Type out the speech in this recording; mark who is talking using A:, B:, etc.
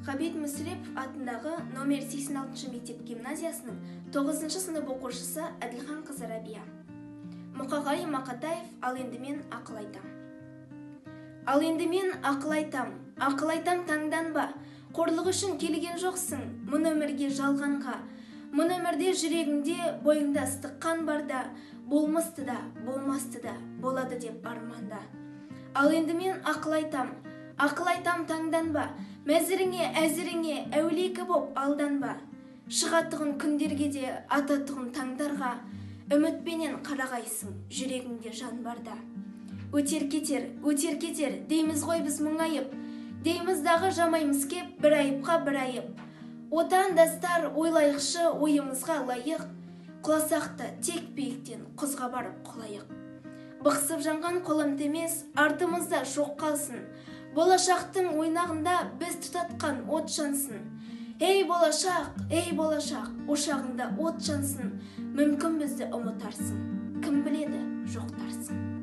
A: Ғабит Мүсірепов атындағы номер 86 мектеп гимназиясының 9 сынып оқушысы Әділхан қызы Рабия. Мұқағали Мақатаев, ал енді мен ақыл айтам. Ал енді мен ақыл айтам таңданба, қорлық үшін келген жоқсың, мұн өмірге жалғанға. Мұн өмірде жүрегіңде бойыңда ыстық қан барда, болмысты да, болмасты да, болады деп арманда. Ал енді мен ақыл айтам таңданба, мәзіріңе, әзіріңе, әуликі боп алданба. Шығатығын күндерге де, ататығын таңдарға, үмітпенен қарағайсың, жүрегіңде жан барда. Өтер кетер, дейміз ғой біз мұңайып, дейміз дағы жамаймыз кеп, бір айыпқа бір айып. Отандастар ойлайықшы ойымызға лайық, құласақты тек биіктен құзға барып құлайық. Бықсып жанған қолым темес, артымызда жоқ қалсын, болашақтың ойнағында біз тұтатқан от жансын. Ей болашақ, ошағыңда от жансын, мүмкін бізді ұмытарсың, кім біледі жоқтарсың.